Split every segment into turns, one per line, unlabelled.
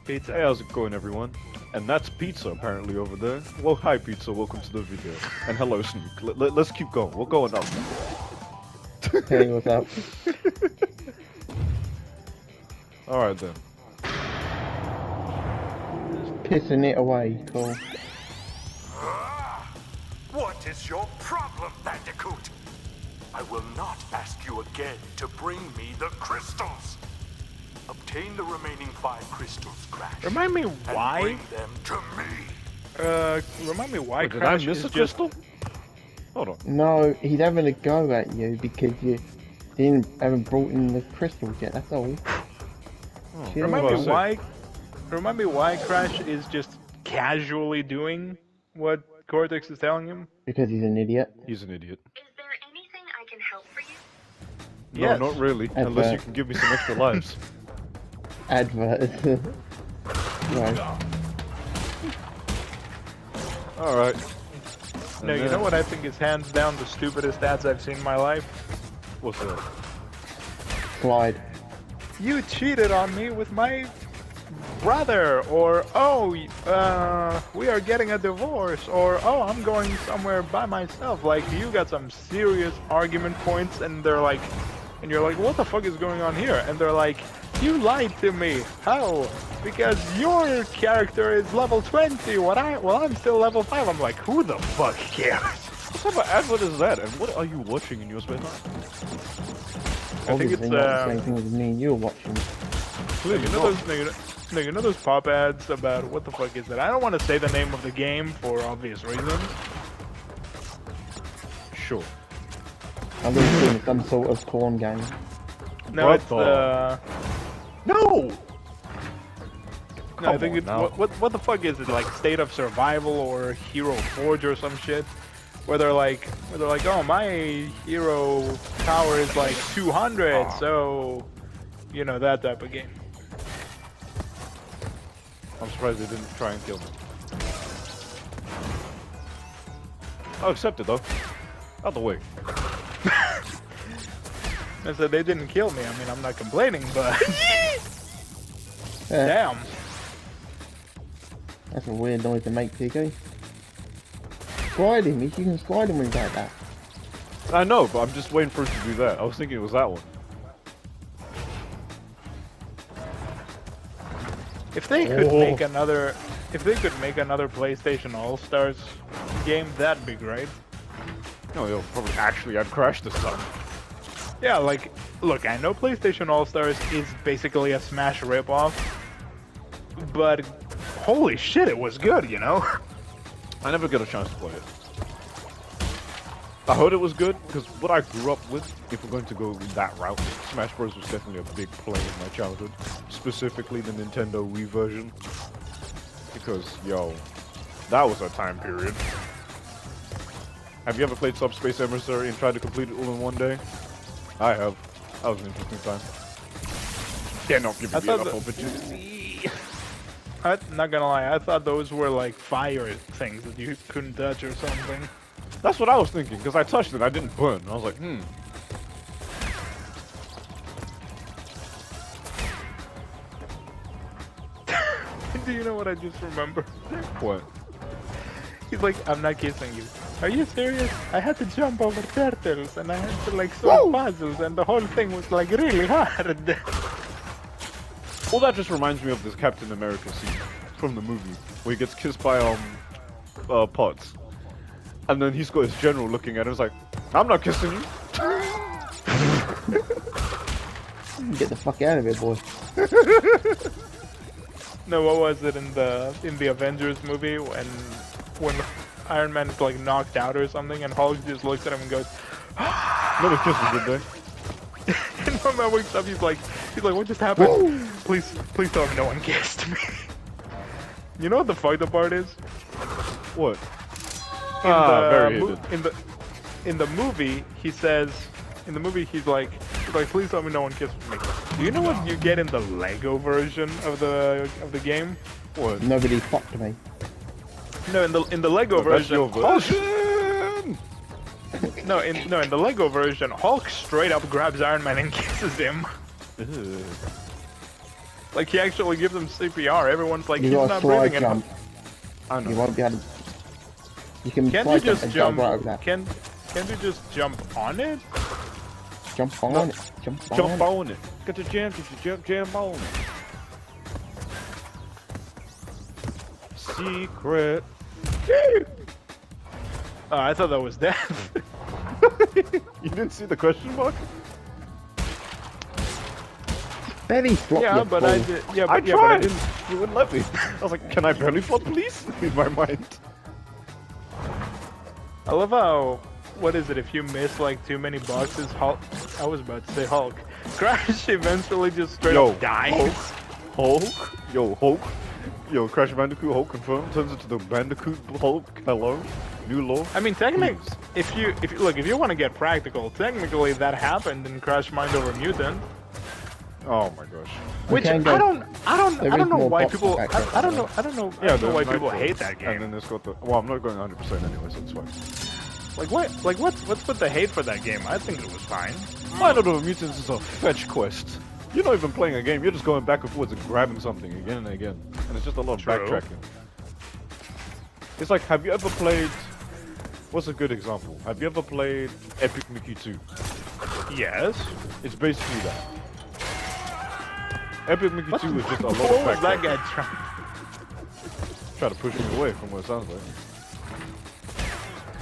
Pizza.
Hey, how's it going, everyone? And that's Pizza, apparently, over there. Well, hi, Pizza. Welcome to the video. And hello, Sneak. Let's keep going. We're going up.
Hey, what's up?
Alright, then.
Pissing it away, cool.
What is your problem, Bandicoot? I will not ask you again to bring me the crystals. Obtain the remaining 5 crystals, Crash.
Remind me why?
And bring them to me.
Remind me why
Wait, did I
Crash
miss
is
a
just...
crystal? Hold on.
No, he's having a go at you because you haven't brought in the crystals yet, that's all.
Oh,
Chill
Remind
what
me
was
why... Remind me why Crash is just casually doing what Cortex is telling him?
Because he's an idiot.
He's an idiot.
Is there anything I can help for you?
No,
Yes.
not really. Unless you can give me some extra lives.
Advert. Right.
Alright.
No, you know what I think is hands down the stupidest ads I've seen in my life?
What's that?
Slide.
You cheated on me with my brother, or oh, we are getting a divorce, or oh, I'm going somewhere by myself. Like, you got some serious argument points, and they're like, and you're like, what the fuck is going on here? And they're like, you lied to me. How? Because your character is level 20, well, I'm still level 5. I'm like, who the fuck cares?
What type of advert is that? And what are you watching in your spare time?
I think it's
Obviously not the same thing as me and you were watching.
Clearly
you know
not.
those, you know those pop ads about what the fuck is it? I don't want to say the name of the game for obvious reasons.
Sure.
I'm really doing some sort of porn game.
No,
What
it's
the-
no. No, I
Come
think
on
it's
now.
what the fuck is it, like State of Survival or Hero Forge or some shit, where they're like, oh, my hero power is like 200, so you know, that type of game.
I'm surprised they didn't try and kill me. I'll accept it though. Out the way.
I said they didn't kill me. I mean, I'm not complaining, but
Yeah,
damn.
that's a weird noise to make, Piggy. Slide him, you can slide him when he's like that.
I know, but I'm just waiting for it to do that. I was thinking it was that one.
If they could
Oh.
make another, PlayStation All Stars game, that'd be great.
No, they'll probably actually add Crash this time.
Yeah, like, look, I know PlayStation All Stars is basically a Smash ripoff, but holy shit, it was good, you know?
I never got a chance to play it. I heard it was good, because what I grew up with, if we're going to go that route, Smash Bros. Was definitely a big play in my childhood. Specifically the Nintendo Wii version. Because, yo, that was a time period. Have you ever played Subspace Emissary and tried to complete it all in one day? I have. That was an interesting time. They're not giving me enough opportunity.
I'm not gonna lie, I thought those were like fire things that you couldn't touch or something.
That's what I was thinking, because I touched it, I didn't burn. I was like,
Do you know what I just remember?
What?
He's like, I'm not kissing you. Are you serious? I had to jump over turtles and I had to like solve puzzles and the whole thing was like really hard.
Well, that just reminds me of this Captain America scene from the movie, where he gets kissed by, Potts. And then he's got his general looking at him, he's like, I'm not kissing you.
Get the fuck out of here, boy.
No, what was it in the Avengers movie when Iron Man is like knocked out or something and Hulk just looks at him and goes,
Never kissed him, did they?
and when man wakes up he's like, what just happened? Please tell me no one kissed me. You know what the fucked up part is?
What?
In
very
the
hidden.
in the movie he says, he's like please tell me no one kissed me. Do you know what you get in the Lego version of the game?
What?
Nobody fucked me.
No, in the Lego
That's
version,
your
Hulk,
version!
in the Lego version, Hulk straight up grabs Iron Man and kisses him.
Ew.
Like he actually gives them CPR. Everyone's like,
You
he's
got a
not
slide
breathing.
jump.
I know.
You won't be able to. You can
Can't you
slide jump
just
and
jump?
right over that.
Can't you just jump on it?
Jump on it. Jump on
Jump
it.
on it. Get the jam, jam on it. Secret.
Oh, I thought that was death.
You didn't see the question mark?
Belly flop.
Yeah,
you
but
fool.
I did. Yeah,
I
but, yeah, but I
tried.
didn't.
You wouldn't let me. I was like, can I belly flop, please? In my mind.
I love how. What is it? If you miss like too many boxes, Hulk. I was about to say Hulk. Crash eventually just straight up dies.
Hulk. Hulk. Yo, Crash Bandicoot Hulk confirmed. Turns into the Bandicoot Hulk. Hello. New law.
I mean, technically, if you look, if you want to get practical, technically that happened in Crash Mind Over Mutant.
Oh my gosh.
Which I
go-
don't know
more
why
boxes
people.
back
I
there.
don't know. I don't know why
there's
people
Nitro.
hate that
And
game.
then it's got the. Well, I'm not going 100% anyway, so it's fine.
Like what? Like what's with the hate for that game? I think it was fine.
Mind Over Mutants is a fetch quest. You're not even playing a game. You're just going back and forwards and grabbing something again and again, and it's just a lot of
True.
backtracking. It's like, have you ever played? What's a good example? Have you ever played Epic Mickey 2?
Yes.
It's basically that. Epic Mickey 2 is just a lot of
What was that
backtracking.
guy trying?
Try to push me away from what it sounds like.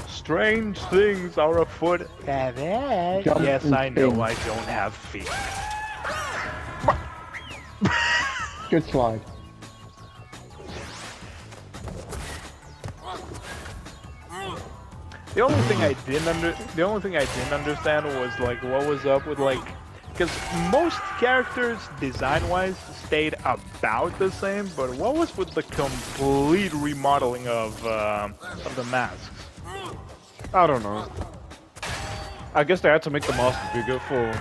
Strange things are afoot.
Jump
Yes,
and
I know.
spin.
I don't have feet.
Good slide.
The only thing I didn't understand was like what was up with like, because most characters design-wise stayed about the same, but what was with the complete remodeling of the masks?
I don't know. I guess they had to make the mask bigger for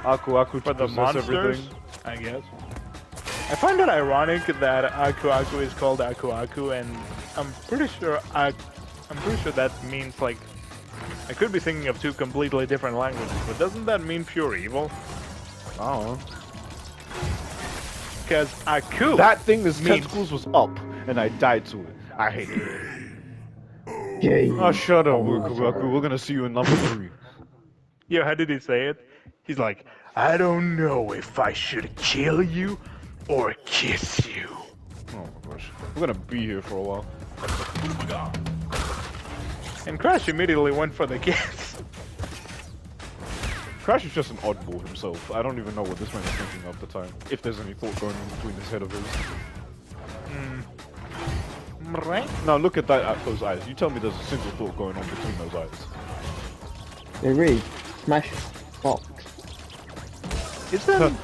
Aku Aku to
For the
possess
monsters,
everything.
I guess. I find it ironic that Aku Aku is called Aku Aku, and I'm pretty sure that means like, I could be thinking of two completely different languages, but doesn't that mean pure evil?
I don't know.
Because Aku.
That thing, his
means-
tentacles was up, and I died to it. I hate it.
Yay.
Oh, shut up, Aku Aku. We're gonna see you in number 3.
Yo, how did he say it? He's like, I don't know if I should kill you or kiss you.
Oh my gosh. We're gonna be here for a while.
And Crash immediately went for the kiss.
Crash is just an oddball himself. I don't even know what this man is thinking of the time. If there's any thought going on between his head of his.
Right?
Now look at those eyes. You tell me there's a single thought going on between those eyes.
They read. Smash box.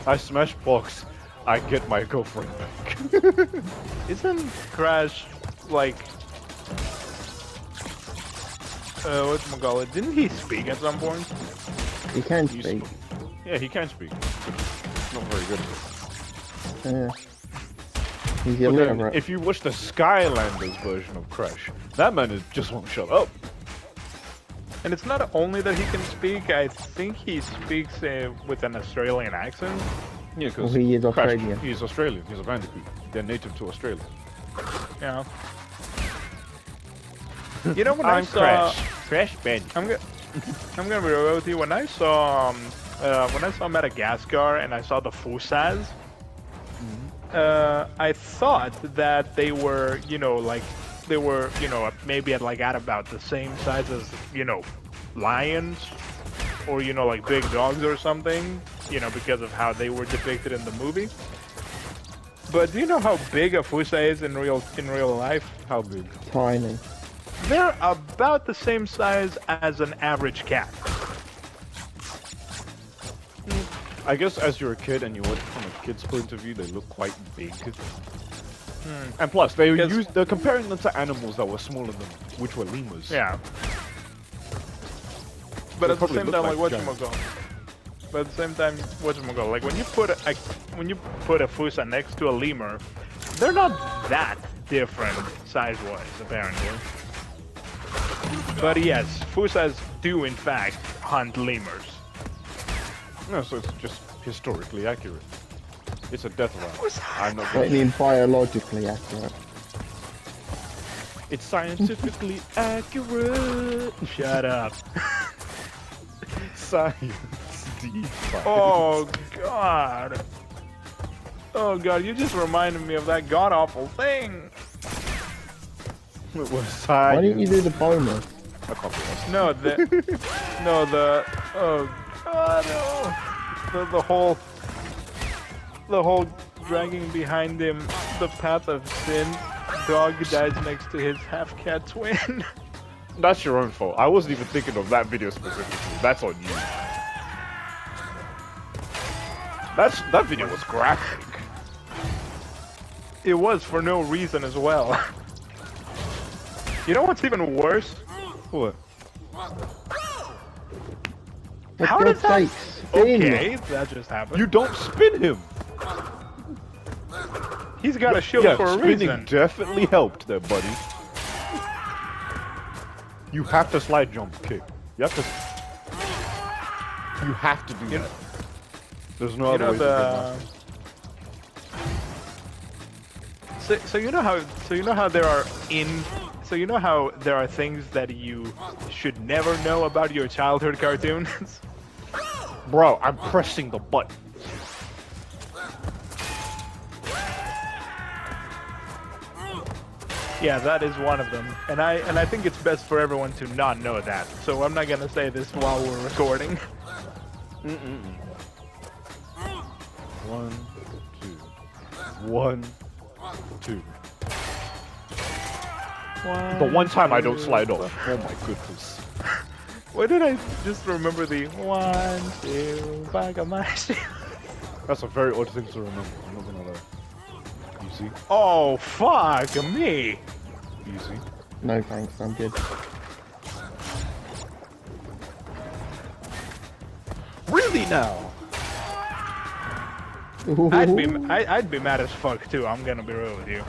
I smash box. I get my girlfriend back.
Isn't Crash like whatchamacallit? Didn't he speak at some point?
You can
You
speak.
Yeah, he can speak. Not very good at it.
He's
But then,
illiterate.
if you watch the Skylanders version of Crash, that man just won't shut up.
And it's not only that he can speak, I think he speaks with an Australian accent.
Yeah, because
Well, he is Australian.
He's Australian. He's a bandicoot. They're native to Australia.
Yeah. You know when I saw
Crash Bandicoot.
I'm gonna be real with you. When I saw Madagascar and I saw the Fusas, I thought that they were, maybe at about the same size as, lions, or like big dogs or something, because of how they were depicted in the movie. But do you know how big a Fusa is in real life?
How big?
Tiny.
They're about the same size as an average cat.
I guess as you're a kid and you watch it from a kid's point of view, they look quite big. And plus, they're comparing them to animals that were smaller than them, which were lemurs.
Yeah. But
They
at the
probably
same
look
time, like
like
whatchamacallit. But at the same time, whatchamacallit. Like when you put a Fusa next to a lemur, they're not that different size-wise, apparently. But yes, Fusas do in fact hunt lemurs.
No, so it's just historically accurate. It's a death round. I'm not
What
gonna.
do you mean biologically accurate?
It's scientifically accurate.
Shut up.
Science. Deep science.
Oh god. Oh god, you just reminded me of that god awful thing.
It was science.
Why didn't you do the bonus?
I can't be honest.
No, oh god, no. The whole dragging behind him the path of sin. Dog dies next to his half-cat twin.
That's your own fault. I wasn't even thinking of that video specifically. That's on you. That video was graphic.
It was for no reason as well. You know what's even worse?
What?
For
How
God's
did that-
sake, spin!
Okay, that just happened.
You don't spin him.
He's got a shield
Yeah,
for a
spinning
reason.
definitely helped there, buddy. You have to slide jump kick. You have to. You have to do
You
that. There's no
You
other
know
way to
the. So you know how there are so you know how there are things that you should never know about your childhood cartoons.
Bro, I'm pressing the button.
Yeah, that is one of them, and I think it's best for everyone to not know that. So I'm not gonna say this while we're recording.
One, two. The one time I don't slide off. Oh my goodness.
Why did I just remember the 1, 2, back of my shield?
That's a very odd thing to remember. I'm not gonna lie. Easy,
Oh fuck me!
easy.
No thanks, I'm good.
Really now?
I'd be mad as fuck too. I'm gonna be real with you.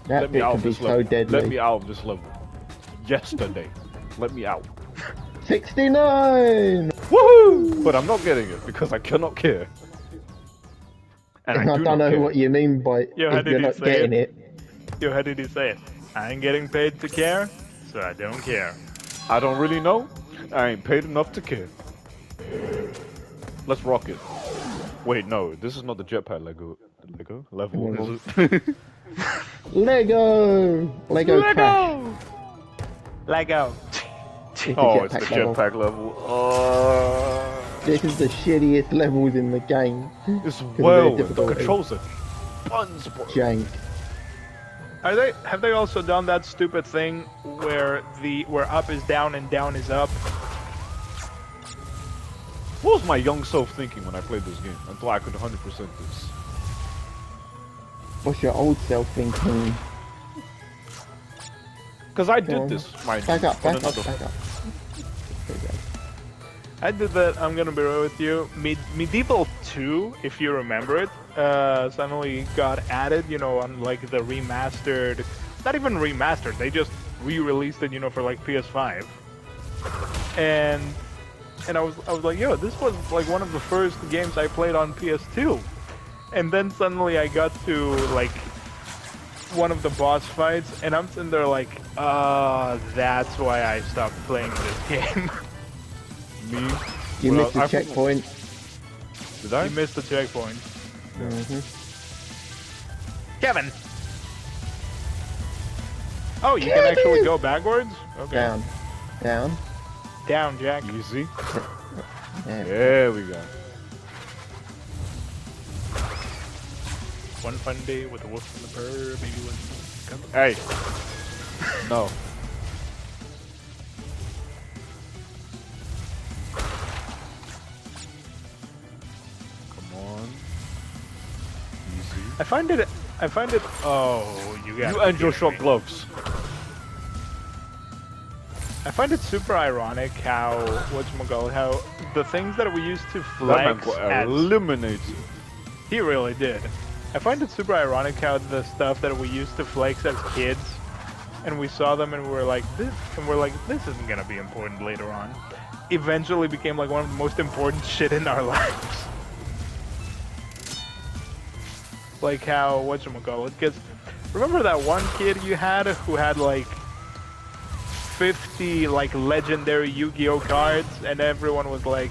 That
Let me
bit
out
could
of
be
this
so
level.
deadly.
Let me out of this level. Yesterday. Let me out.
69!
Woohoo! But I'm not getting it because I cannot care. And
I
I do
don't
not
know
care.
what you mean by
Yo, how
if
did
you're
he
not
say
getting
it?
it.
Yo, how did he say it? I ain't getting paid to care, so I don't care.
I don't really know. I ain't paid enough to care. Let's rock it. Wait, no, this is not the jetpack Lego level. Is it?
Lego! Lego Crash.
Lego.
It's the
Oh, it's the
level.
jetpack level.
This is the shittiest levels in the game.
It's
of
well.
their
The
difficulty.
controls are buns, bro.
Jank.
Have they also done that stupid thing where up is down and down is up?
What was my young self thinking when I played this game until I could 100% this?
What's your old self thinking?
Because I
Go
did
on.
this, mind
Back
you,
up,
on
back up,
another
back up. There you go.
I did that, I'm gonna be real with you. Medieval 2, if you remember it, suddenly got added, you know, on like the remastered, not even remastered, they just re-released it, you know, for like PS5. And I was like, yo, this was like one of the first games I played on PS2. And then suddenly I got to like one of the boss fights, and I'm sitting there like, that's why I stopped playing this game.
Me?
You
Well,
missed the
I-
checkpoint.
Did I?
You missed the checkpoint.
Mm-hmm.
Kevin! Oh, you can actually go backwards? Okay.
Down. Down.
Down, Jack.
Easy.
Yeah.
There we go.
One fun day with the wolf and the bird, baby was...
Hey. No. Come on. Easy.
I find it... Oh, you got
You and your short gloves.
I find it super ironic how how the things that we used to
That man
flex
got
as
eliminated.
he really did. I find it super ironic how the stuff that we used to flex as kids, and we saw them and we were like this isn't gonna be important later on. Eventually became like one of the most important shit in our lives. like how whatchamacallit, because remember that one kid you had who had like 50 like legendary Yu-Gi-Oh cards, and everyone was like,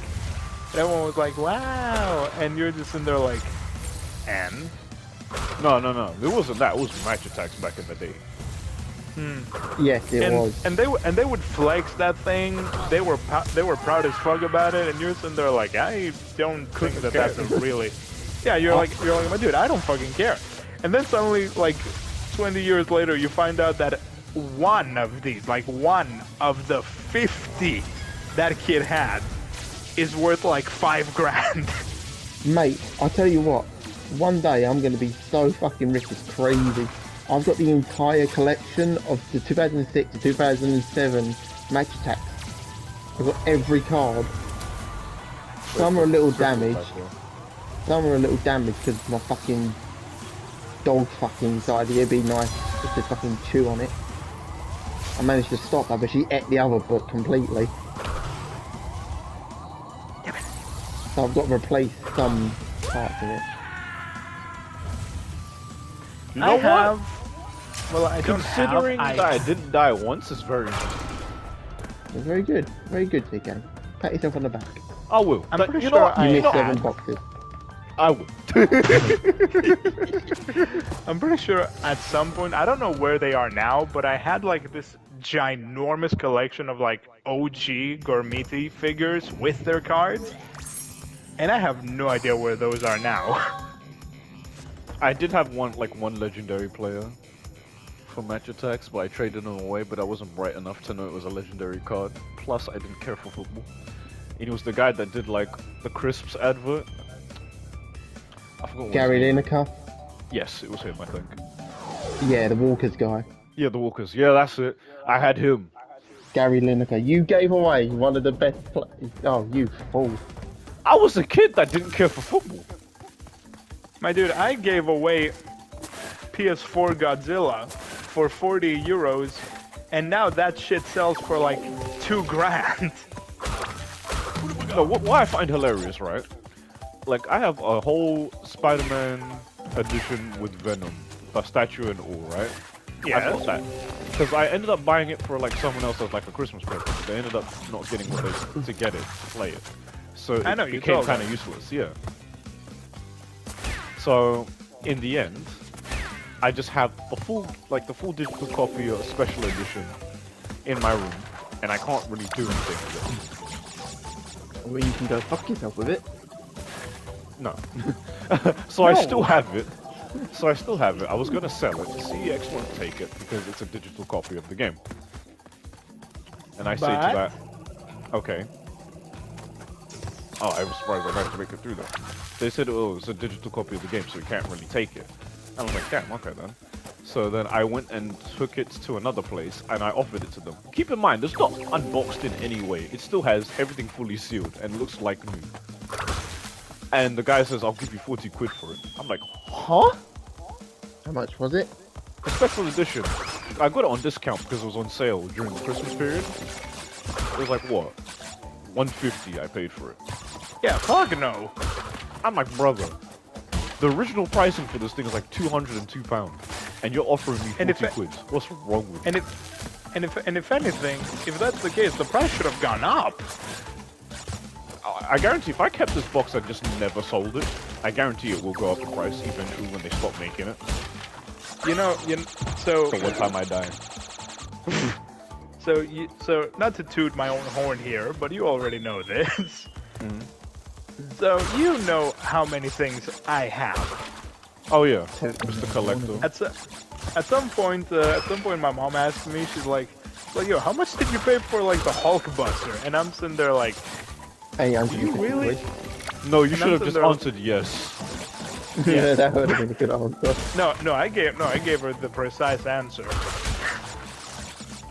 wow, and you're just in there like, and
No, it wasn't that. It was match attacks back in the day.
Yes, it was.
and they would flex that thing. They were proud as fuck about it, and you're sitting there like, I don't think that that's really. Yeah, you're like, my dude, I don't fucking care. And then suddenly, like, 20 years later, you find out that one of these, like one of the 50 that kid had, is worth like $5,000.
Mate, I'll tell you what. One day I'm going to be so fucking rich, it's crazy. I've got the entire collection of the 2006 to 2007 match attacks. I've got every card. Some are a little damaged. Some are a little damaged because my fucking dog fucking inside here. It'd be nice just to fucking chew on it. I managed to stop her, but she ate the other book completely. So I've got to replace some parts of it.
You know what?
Well, I don't
Considering
have.
that I didn't die once is very nice.
Very good, TK. Pat yourself on the back.
I will.
I'm
But
pretty
you
sure
know what?
I
You missed
had.
7 boxes.
I will.
I'm pretty sure at some point, I don't know where they are now, but I had like this ginormous collection of like OG Gormiti figures with their cards, and I have no idea where those are now.
I did have one legendary player for match attacks, but I traded him away, but I wasn't bright enough to know it was a legendary card. Plus, I didn't care for football. And he was the guy that did like the Crisps advert. I forgot what
Gary
his name.
Lineker.
Yes, it was him, I think.
Yeah, the Walkers guy.
Yeah, the Walkers. Yeah, that's it. I had him.
Gary Lineker. You gave away one of the best players. Oh, you fool.
I was a kid that didn't care for football.
My dude, I gave away PS4 Godzilla for 40 euros, and now that shit sells for like $2,000.
No, what I find hilarious, right? Like, I have a whole Spider-Man edition with Venom, a statue and all, right?
Yeah.
I got that. Because I ended up buying it for like someone else as like a Christmas present. They ended up not getting what they to get it, to play it. So
I
it
know, you
became
told
kind of
me.
useless, yeah. So, in the end, I just have the full digital copy of a special edition in my room, and I can't really do anything with it.
Well, you can go fuck yourself with it.
No. So I
No.
still have it. I was gonna sell it. CEX won't take it because it's a digital copy of the game. And I say to
But-
that, okay. Oh, I was surprised I managed to make it through that. They said, oh, it's a digital copy of the game, so we can't really take it. And I was like, damn, okay then. So then I went and took it to another place, and I offered it to them. Keep in mind, it's not unboxed in any way. It still has everything fully sealed, and looks like new. And the guy says, I'll give you 40 quid for it. I'm like, huh?
How much was it?
A special edition. I got it on discount because it was on sale during the Christmas period. It was like, what? 150 I paid for it.
Yeah, fuck no.
I'm like, brother, the original pricing for this thing is like £202, and you're offering me 40
And if it-
quid. What's wrong with
And
you?
if anything, if that's the case, the price should have gone up.
I guarantee if I kept this box and just never sold it, I guarantee it will go up in price eventually when they stop making it.
So
So what time I die?
so not to toot my own horn here, but you already know this. So you know how many things I have.
Oh yeah, Mr. Collector.
At some point, my mom asked me, she's like, yo, how much did you pay for like the Hulk Buster? And I'm sitting there like,
Hey, I'm
you really?
No, you
And
should have
I'm
just
sitting there-
answered yes.
Yeah, that would have been a good answer.
No, I gave her the precise answer.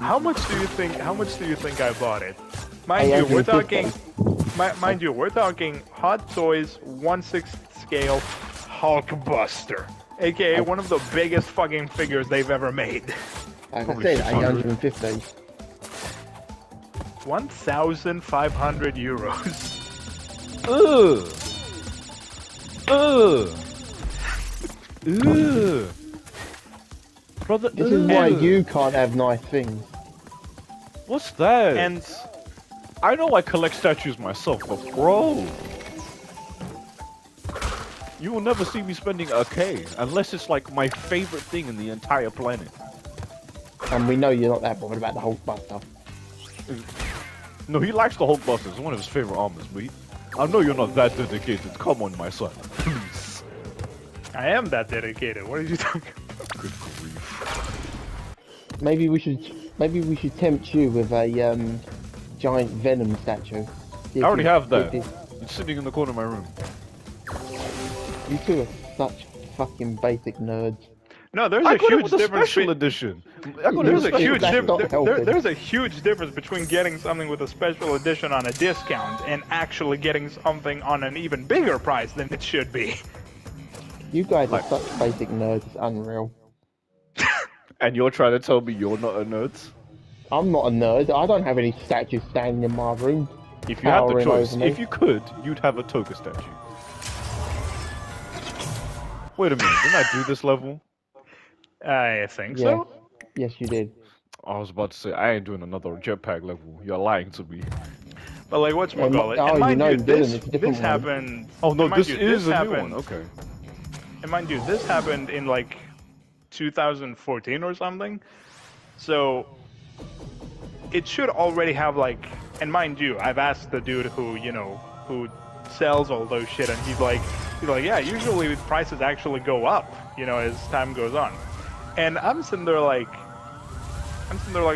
How much do you think I bought it? Mind
Hey,
you, we're
Andrew,
talking. Mind you, we're talking Hot Toys 1/6 scale Hulk Buster, aka one of the biggest fucking figures they've ever made.
Like I
Probably
said,
600.
850.
1,500 euros.
Ugh. Ugh. Ugh. Brother,
This is why
ugh.
you can't have nice things.
What's that?
And
I know I collect statues myself, but bro, you will never see me spending a K unless it's like my favorite thing in the entire planet.
And we know you're not that bothered about the Hulkbuster.
No, he likes the Hulkbuster. It's one of his favorite armors, but I know you're not that dedicated. Come on, my son. Please.
I am that dedicated. What are you talking about?
Good grief.
Maybe we should tempt you with a giant Venom statue.
I already have that.
You
It's sitting in the corner of my room.
two are such fucking basic nerds.
No, there's
I
a
got it
huge
with a
difference.
special edition. I got it
There's
with
a
a
huge
That's not helping.
there's a huge difference between getting something with a special edition on a discount and actually getting something on an even bigger price than it should be.
You guys are such basic nerds, it's unreal.
And you're trying to tell me you're not a nerd?
I'm not a nerd. I don't have any statues standing in my room.
If you had the
Towering
choice,
over me.
if you could, you'd have a Toga statue. Wait a minute, didn't I do this level?
I think
Yeah.
so.
Yes, you did.
I was about to say, I ain't doing another jetpack level. You're lying to me.
But like, whatchamacallit?
oh,
And
you
mind
know
you,
you didn't,
this,
it's a different
this
one.
happened.
Oh no,
and mind
this
you,
is a new
happened,
one. Okay.
And mind you, this happened in like 2014 or something. So it should already have like. And mind you, I've asked the dude who sells all those shit, and he's like, yeah, usually prices actually go up, as time goes on. And I'm sitting there like,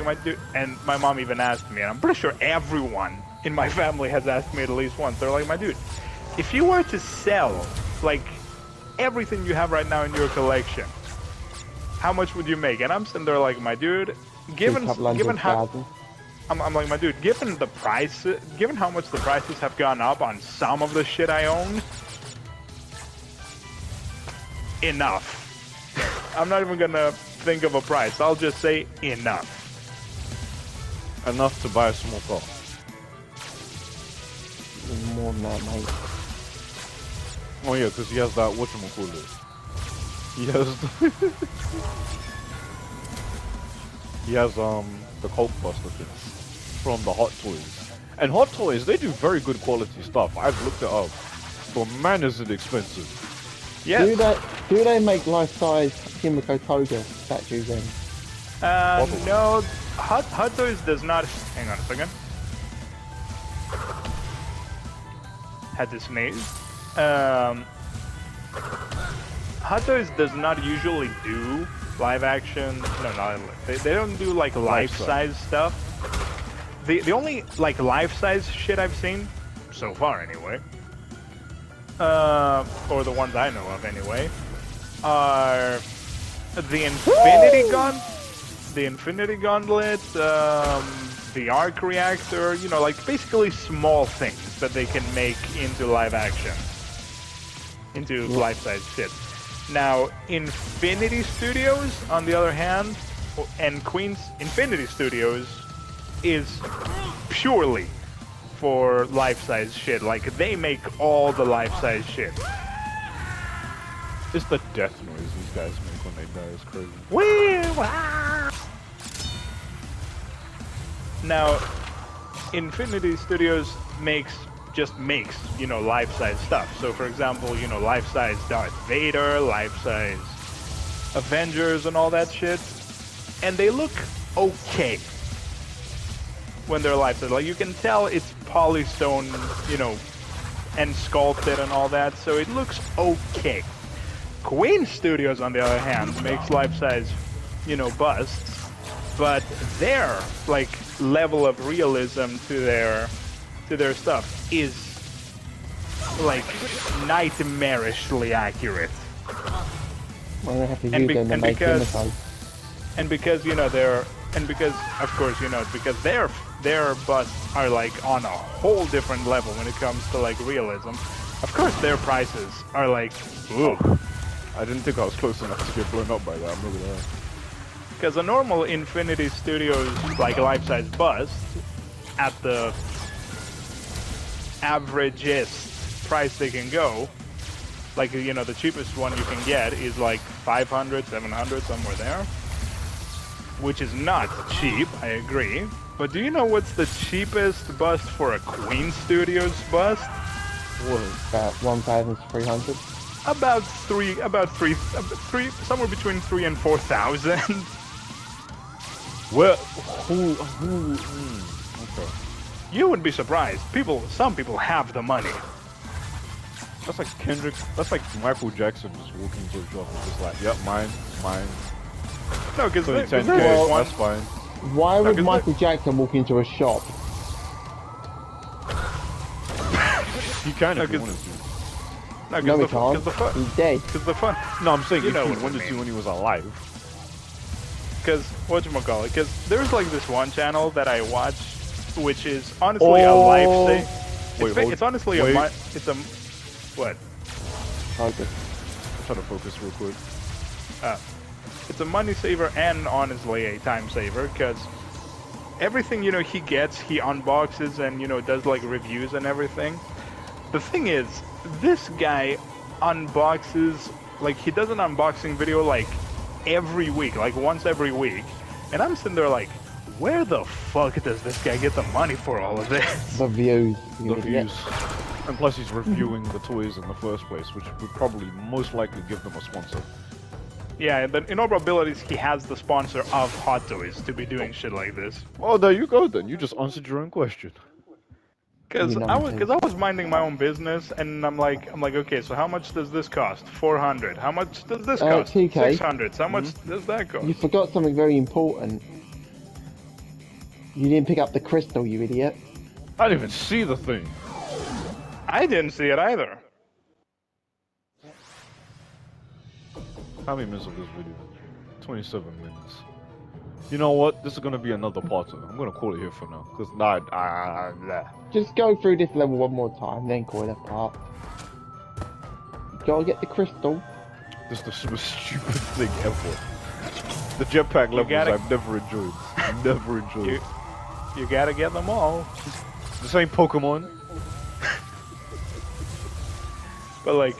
my dude, and my mom even asked me, and I'm pretty sure everyone in my family has asked me at least once. They're like, my dude, if you were to sell like everything you have right now in your collection, how much would you make? And I'm sitting there like, my dude, given how, I'm like, my dude, given the price, given how much the prices have gone up on some of the shit I own, enough. I'm not even gonna think of a price. I'll just say enough.
Enough to buy a small car.
More than that, mate.
Oh yeah, because he has that whatchamacallit. He has he has the Hulkbuster thing from the Hot Toys. And Hot Toys, they do very good quality stuff. I've looked it up. But man is it expensive.
Yes.
Do they make life-size Kimiko Toga statues then?
No, Hot Toys does not. Hang on a second. Had to sneeze. Hot Toys does not usually do live action. No, they don't do like life-size stuff. The only like life-size shit I've seen so far, anyway, or the ones I know of anyway, are the Infinity Gauntlet, the Arc Reactor, like basically small things that they can make into live action, into life-size shit. Now, Infinity Studios, on the other hand, and Queen's Infinity Studios is purely for life-size shit. Like, they make all the life-size shit.
It's the death noise these guys make when they die. It's crazy.
Now, Infinity Studios just makes, life-size stuff. So, for example, life-size Darth Vader, life-size Avengers and all that shit. And they look okay when they're life-size. Like, you can tell it's polystone, and sculpted and all that, so it looks okay. Queen Studios, on the other hand, makes life-size, busts, but their, like, level of realism to their stuff is, like, nightmarishly accurate.
Well, they have to use them to make Kimiko.
And because, of course, because their busts are, like, on a whole different level when it comes to, like, realism. Of course, their prices are, like, ooh.
I didn't think I was close enough to get blown up by that. I'm not gonna lie.
Because a normal Infinity Studios, like, life-size bust, at the averagest price they can go, Like, you know, the cheapest one you can get is like 500, 700, somewhere there. Which is not cheap, I agree. But do you know what's the cheapest bust for a Queen Studios bust?
What?
About 1,300.
About three, somewhere between 3 and 4,000.
Where? Okay.
You would be surprised. Some people have the money.
That's like Kendrick. That's like Michael Jackson just walking into a shop and just like, yep, mine.
No, because
10K, that's fine.
Why would
'cause
Michael Jackson walk into a shop?
He can if he
'cause-
wanted to.
No,
No, he
because
can't.
the fun.
He's dead.
Because the fun.
No, I'm saying
You
if
know
he
what I
wanted to
mean.
when he was alive.
Because whatchamacallit? Because there's like this one channel that I watch, which is honestly a life
Wait,
it's honestly
wait.
it's a what?
Okay.
I'm trying to focus real quick.
It's a money saver and honestly a time saver because everything, you know, he gets, he unboxes and, you know, does like reviews and everything. The thing is, this guy unboxes, like he does an unboxing video like every week, like once every week. And I'm sitting there like, where the fuck does this guy get the money for all of this?
The views. you
The
idiot.
views. And plus he's reviewing the toys in the first place, which would probably most likely give them a sponsor.
Yeah, and then in all probabilities, he has the sponsor of Hot Toys to be doing shit like this.
Well, there you go then. You just answered your own question.
Because
You know,
I was minding my own business, and I'm like, okay, so how much does this cost? 400. How much does this cost?
2K.
600. How much does that cost?
You forgot something very important. You didn't pick up the crystal, you idiot.
I didn't even see the thing.
I didn't see it either.
How many minutes of this video? 27 minutes. You know what? This is gonna be another part of it. I'm gonna call it here for now. Cause
Just go through this level one more time, then call it a part. You gotta get the crystal.
this is the most stupid thing ever. The jetpack levels
gotta-
I've never enjoyed. Never enjoyed.
You gotta get them all.
This ain't Pokemon.
But like,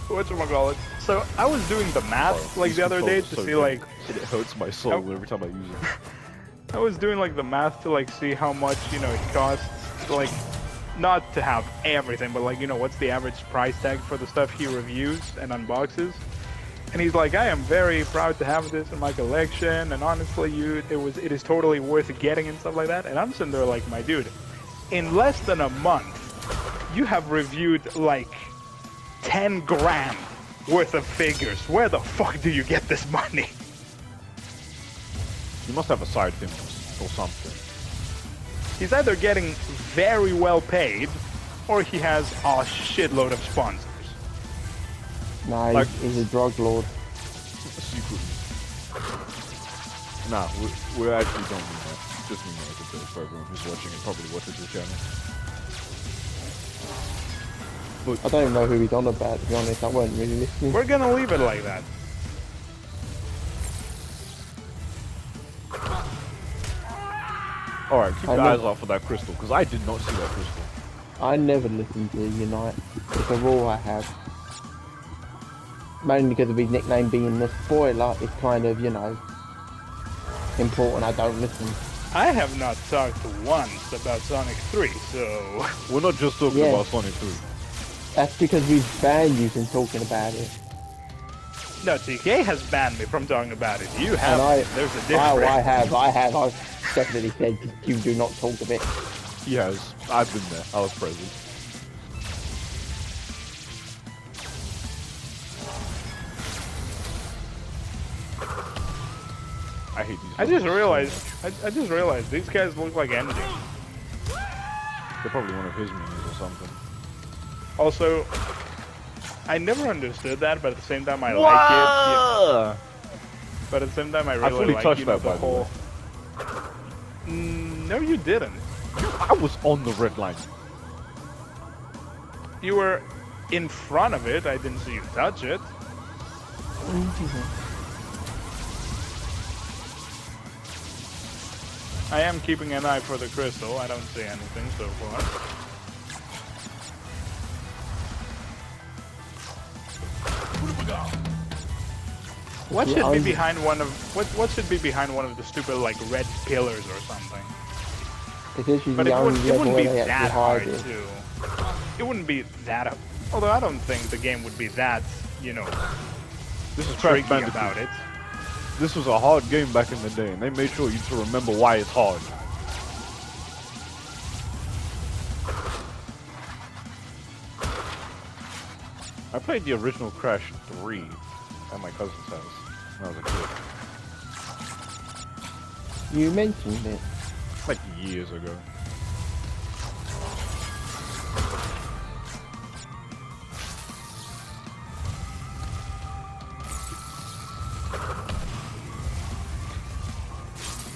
whatchamacallit? So I was doing the math like
These
the other day
controls
to
are so
see
good.
like
It hurts my soul
Oh.
every time I use it.
I was doing like the math to like see how much, you know, it costs to, like, not to have everything, but like, you know, what's the average price tag for the stuff he reviews and unboxes. And he's like, I am very proud to have this in my collection, and honestly, it is totally worth getting and stuff like that. And I'm sitting there like, my dude, in less than a month, you have reviewed like 10 grand worth of figures. Where the fuck do you get this money?
You must have a side thing or something.
He's either getting very well paid, or he has a shitload of sponsors.
Nah,
Like-
he's a drug lord.
Secretly. Nah, we actually don't mean that. Just mean that as a joke for everyone who's watching and probably watches the channel.
I don't even know who he's on about, to be honest. I wasn't really listening.
We're gonna leave it like that.
Alright, keep
I
your
know-
eyes out for that crystal, because I did not see that crystal.
I never listen to Unite. It's a rule I have. Mainly because of his nickname being the spoiler, it's kind of, you know, important I don't listen.
I have not talked once about Sonic 3, so...
We're not just talking
Yeah.
about Sonic 3.
That's because we've banned you from talking about it.
No, TK has banned me from talking about it. You
And
have. There's a difference.
Oh, I have. I've definitely said you do not talk of it.
He has. I've been there. I was present. I hate these.
I just
levels so
realized.
much.
I just realized these guys look like MJ.
They're probably one of his minions or something.
Also, I never understood that, but at the same time I like it. Yeah. But at the same time I really
fully
like,
touched
you know,
that,
the
by the way.
whole. No, you didn't.
I was on the red line.
You were in front of it. I didn't see you touch it. I am keeping an eye for the crystal. I don't see anything so far. What
Yeah,
should be
I'm-
behind one of what should be behind one of the stupid like red pillars or something?
Because you're
But
the
it
only
wouldn't
level
be
where they
that
actually
hard
hide it.
too. It wouldn't be that. Although I don't think the game would be that, you know,
This is Crash
tricky
Bandicoot.
about it.
This was a hard game back in the day, and they made sure you to remember why it's hard. I played the original Crash 3 at my cousin's house when I was a kid.
You mentioned it.
Like years ago.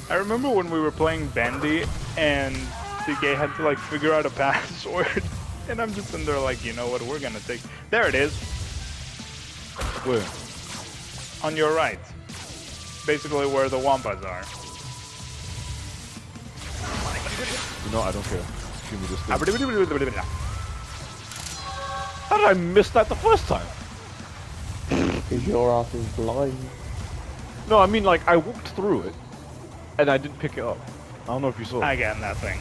I remember when we were playing Bandy and the guy had to like figure out a password, and I'm just in there like, you know what, we're gonna take. There it is,
Where?
on your right, basically where the Wampas are.
You know, I don't care. Give me this thing. How did I miss that the first time?
Because your ass is blind.
No, I mean like I walked through it, and I didn't pick it up. I don't know if you saw it.
I got nothing.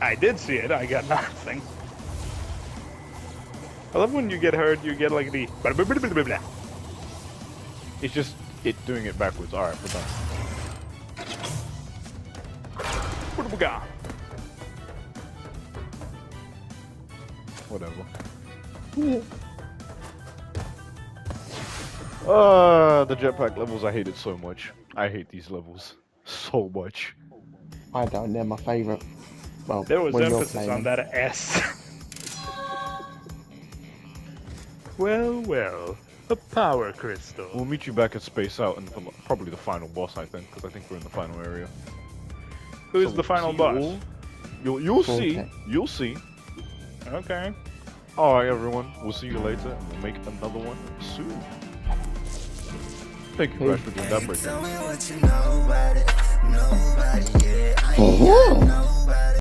I did see it. I got nothing. I love when you get hurt. You get like the.
It's just it doing it backwards. All right, we're done. Whatever. The jetpack levels. I hate it so much. I hate these levels so much.
I don't, they're my favourite. Well,
There was
when you're
emphasis
playing
on
them.
that S. Well, a power crystal.
We'll meet you back at Space Out and probably the final boss. I think, because I think we're in the final area.
Who's
So
the final
see
boss?
all- You'll see.
Okay.
You'll see.
Okay.
All right, everyone. We'll see you later, and we'll make another one soon. Thank you, Crash, for doing that break.
Tell me what you know about it. Nobody, yeah. I ain't
Oh.
got no